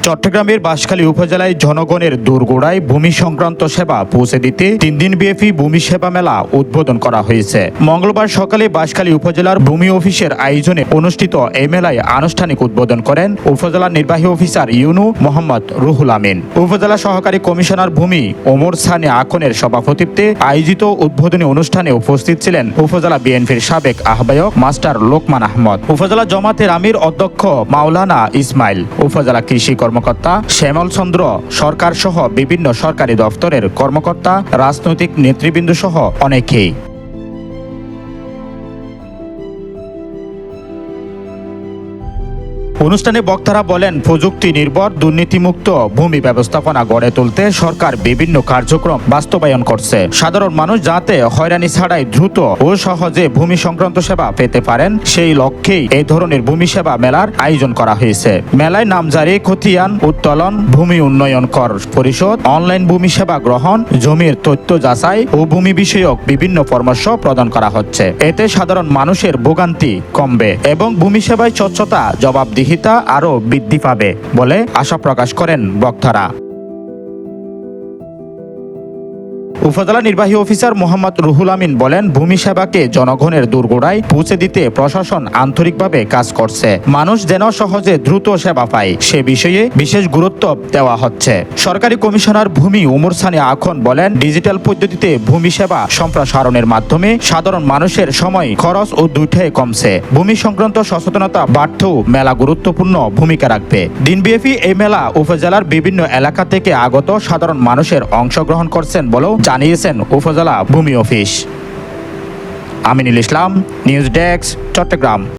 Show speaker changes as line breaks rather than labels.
চট্টগ্রামের বাঁশখালী উপজেলায় জনগণের দোরগোড়ায় ভূমি সংক্রান্ত সেবা পৌঁছে দিতে 3 দিনব্যাপী ভূমি সেবা মেলা উদ্বোধন করা হয়েছে। মঙ্গলবার সকালে বাঁশখালী উপজেলার ভূমি অফিসের আয়োজনে অনুষ্ঠিত এই মেলায় আনুষ্ঠানিক উদ্বোধন করেন উপজেলা নির্বাহী অফিসার ইউনু মোহাম্মদ রুহুল আমিন। উপজেলা সহকারী কমিশনার ভূমি ওমর সানে আখনের সভাপতিত্বে আয়োজিত উদ্বোধনী অনুষ্ঠানে উপস্থিত ছিলেন উপজেলা বিএনপির সাবেক আহ্বায়ক মাস্টার লোকমান আহমদ, উপজেলা জামাতের আমির অধ্যক্ষ মাওলানা ইসমাইল, উপজেলা কৃষি কর্মকর্তা শ্যামল চন্দ্র সরকার সহ বিভিন্ন সরকারি দপ্তরের কর্মকর্তা, রাজনৈতিক নেতৃবৃন্দ সহ অনেকেই। অনুষ্ঠানে বক্তারা বলেন, প্রযুক্তি নির্ভর দুর্নীতিমুক্ত ভূমি ব্যবস্থাপনা গড়ে তুলতে সরকার বিভিন্ন কার্যক্রম বাস্তবায়ন করছে। সাধারণ মানুষ যাতে হয়রানি ছাড়াই দ্রুত ও সহজে ভূমি সংক্রান্ত সেবা পেতে পারেন সেই লক্ষ্যেই এই ধরনের ভূমি সেবা মেলার আয়োজন করা হয়েছে। মেলায় নামজারি, খতিয়ান উত্তোলন, ভূমি উন্নয়ন কর পরিশোধ, অনলাইন ভূমি সেবা গ্রহণ, জমির তথ্য যাচাই ও ভূমি বিষয়ক বিভিন্ন পরামর্শ প্রদান করা হচ্ছে। এতে সাধারণ মানুষের ভোগান্তি কমবে এবং ভূমি সেবায় স্বচ্ছতা, জবাবদিহি আরো বৃদ্ধি পাবে বলে আশা প্রকাশ করেন বক্তারা। উপজেলা নির্বাহী অফিসার মোহাম্মদ রুহুল আমিন বলেন, ভূমি সেবাকে জনগণের দোরগোড়ায় পৌঁছে দিতে প্রশাসন আন্তরিকভাবে কাজ করছে। মানুষ যেন সহজে দ্রুত সেবা পায় সে বিষয়ে বিশেষ গুরুত্ব দেওয়া হচ্ছে। সরকারি কমিশনার ভূমি ওমর সানে আখন বলেন, ডিজিটাল পদ্ধতিতে ভূমি সেবা সম্প্রসারণের মাধ্যমে সাধারণ মানুষের সময়, খরচ ও দুইটাই কমছে। ভূমি সংক্রান্ত সচেতনতা বাড়তেও মেলা গুরুত্বপূর্ণ ভূমিকা রাখবে। দিনব্যাপী এই মেলা উপজেলার বিভিন্ন এলাকা থেকে আগত সাধারণ মানুষের অংশগ্রহণ করছেন বলেও জানিয়েছেন উপজেলা ভূমি office. Aminul Islam, news desk, Chittagong.